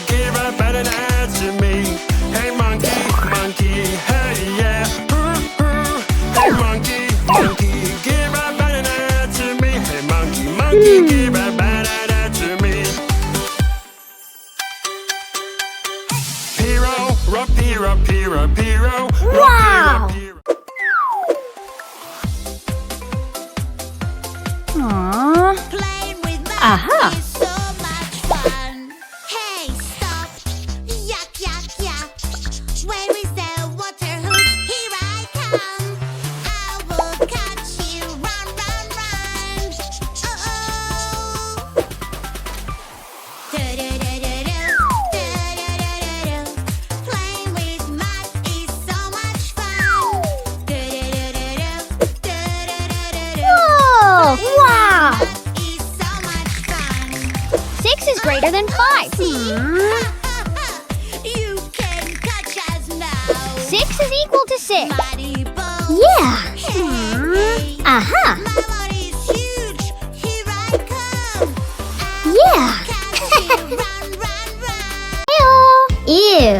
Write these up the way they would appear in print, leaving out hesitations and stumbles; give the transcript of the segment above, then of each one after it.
give a banana to me. Hey monkey, monkey, hey yeah. Hey monkey, monkey, give a banana to me. Hey monkey, monkey, give a banana to me. Piro, rock, piro, piro, piro. Wow! Playing with mud Aha. is so much fun. Hey, stop! Yuck, yuck, yuck! Where is the water hose? Here I come. I will catch you. Run, run, run! Oh, oh! Do-do-do-do-do. Do-do-do-do-do. Playing with mud is so much fun. Do-do-do-do-do. Do-do-do-do-do. Whoa! Wow! Is so much fun. 6 is greater than 5. You can catch us now. 6 is equal to 6. Mighty boat. Yeah. Hey, Aha. my body is huge. Here I come. Yeah. Catch you. Run, run, run. Ew. Ew.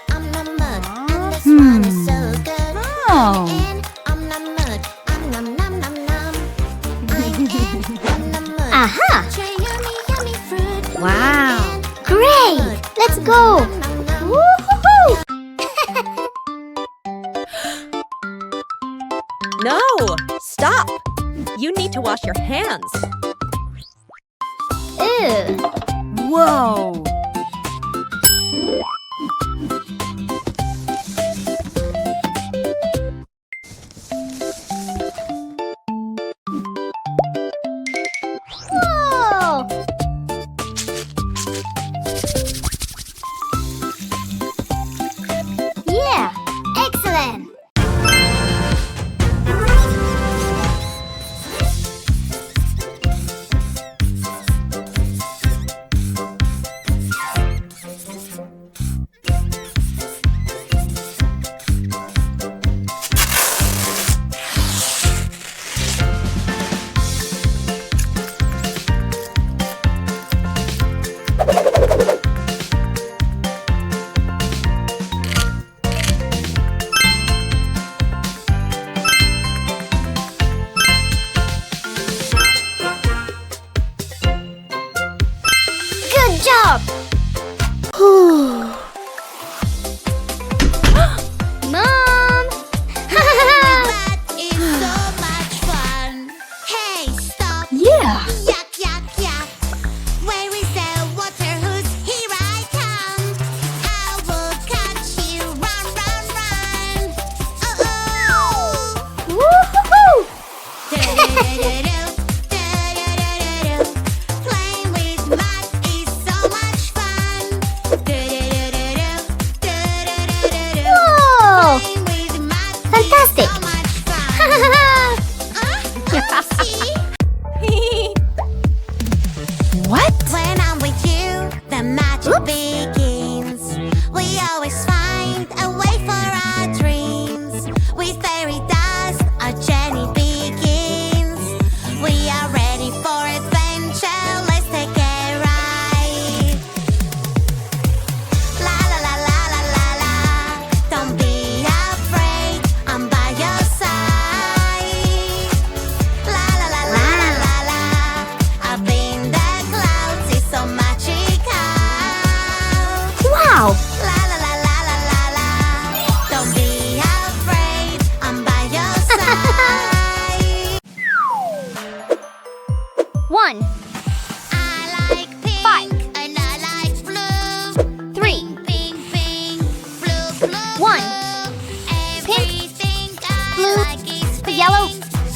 I'm the mud, and this one is so good. Oh. And I'm the mud. I'm nom nom nom nom. I'm the mud. Aha. Try yummy, yummy fruit. Wow. And Great. Let's go. nom nom nom. Woo-hoo-hoo. No! Stop! You need to wash your hands. Ew. Whoa! Whoa. Yeah. Excellent. Good job. Mom. That is so much fun. Hey, stop! Yeah. Yuck, yuck, yuck! Where is the water hose? Here I come. I will catch you. Run, run, run! Oh, oh! Woo-hoo-hoo. Do-do-do-do-do. Do-do-do-do-do. Playing with mud is so much fun. Do-do-do-do-do. Do-do-do-do-do. Whoa. Playing with mud Fantastic. is so much fun. See? What? When I'm with you, the magic begins. We always find a way for our dreams. With fairy dust, our journey begins. We are ready for adventure. Let's take a ride. La la la la la la la. Don't be afraid, I'm by your side. La la la la la la. Up in the clouds, it's so magical. Wow. La la la la la la la. Don't be afraid, I'm by your side. 1, I like pink 5, and I like blue. 3, Pink, pink, blue, blue, 1. blue. Everything blue, I like is pink. yellow,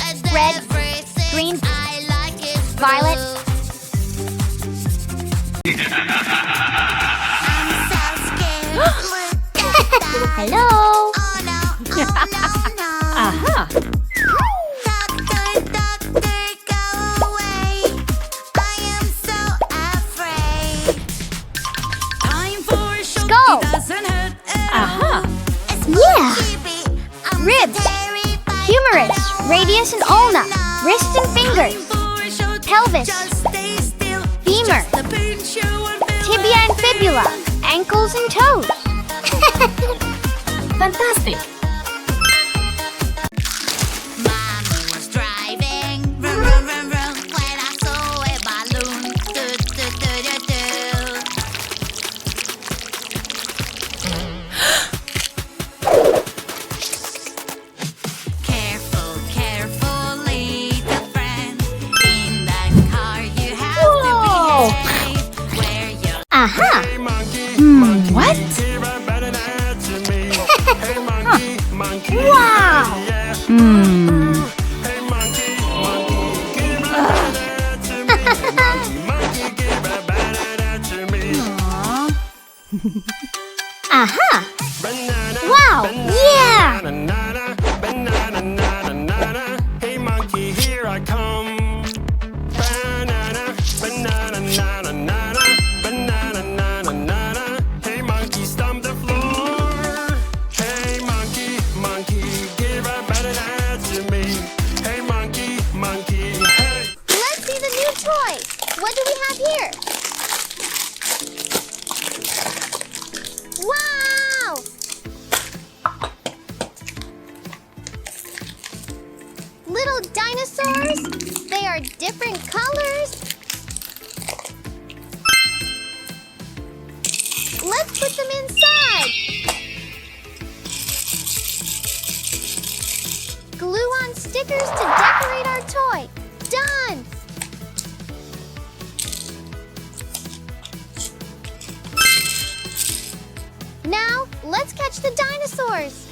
And red, everything green, I like is violet. blue. I'm so scared. Look at that. Hello. Oh no, oh no, no. Aha! Doctor, doctor, go away. I am so afraid. Time for a show. Go. It doesn't hurt at Aha! all. It's Yeah. creepy. I'm Ribs, terrified. humerus, radius and ulna, wrists and fingers, Time for a show. pelvis, Just stay still. femur, Just a pinch you and feel gorilla, ankles and toes. Fantastic! Mommy was driving, vroom, vroom, vroom, vroom, when I saw a balloon. Do, do, do, do, do. Careful, careful, little friend. In the car you have Whoa. to behave. Where you're Aha! Hey monkey, monkey, what? give a banana to me. Hey monkey, monkey, Wow. yeah. Hmm. Hey monkey, monkey, give a banana to me. Monkey, give a banana to me. Aha! Banana, Wow, banana, yeah. banana, banana, banana, banana. Hey monkey, here I come. Banana, banana, banana, banana, banana, banana, banana. Hey monkey, stomp the floor. Hey monkey, monkey, give a banana to me. Hey monkey, monkey, hey. Let's see the new toys. What do we have here? Wow! Little dinosaurs. They are different colors. Let's put them inside. Glue on stickers to decorate our toy. Done! Now, let's catch the dinosaurs.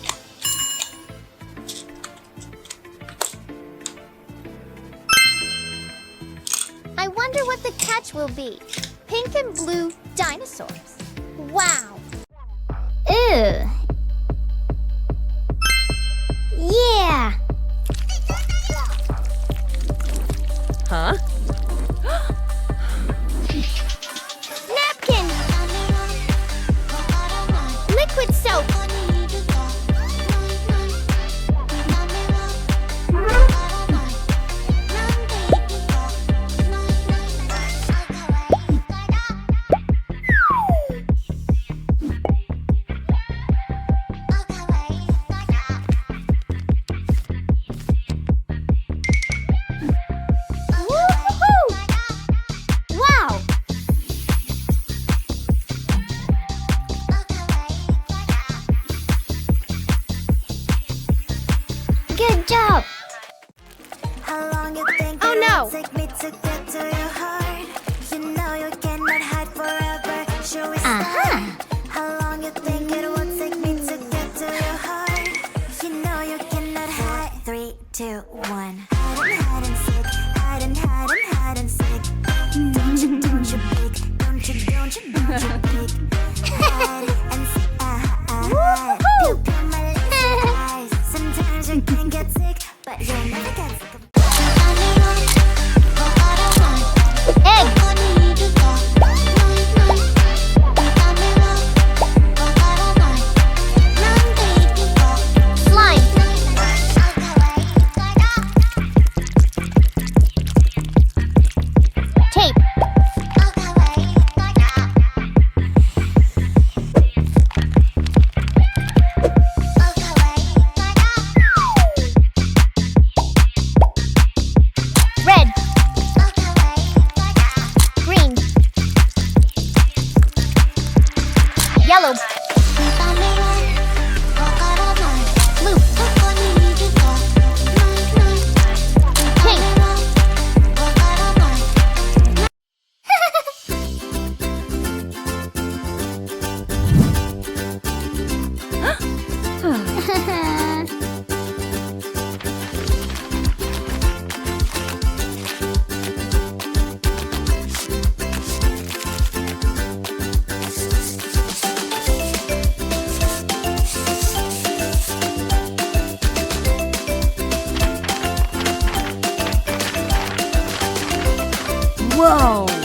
I wonder what the catch will be. Pink and blue dinosaurs. Wow. Ew. Yeah. Huh? Napkin. Liquid soap. Woo-hoo-hoo! Wow. Good job. How long you think Oh, it no. will take me to get to your heart? You know you cannot hide forever. Should we start? Uh-huh. How long you think it will take me to get to your heart? You know you cannot hide. 3, 2, 1. Hide and seek. Hide and hide and hide and seek. Don't you peek. Don't you peek. Hide and seek. Woo-hoo. Pupil my little eyes. Sometimes you can get sick, but you'll never get sick of Egg. Slime. Tape. Red. Green. Yellow. Blue. Pink. Whoa!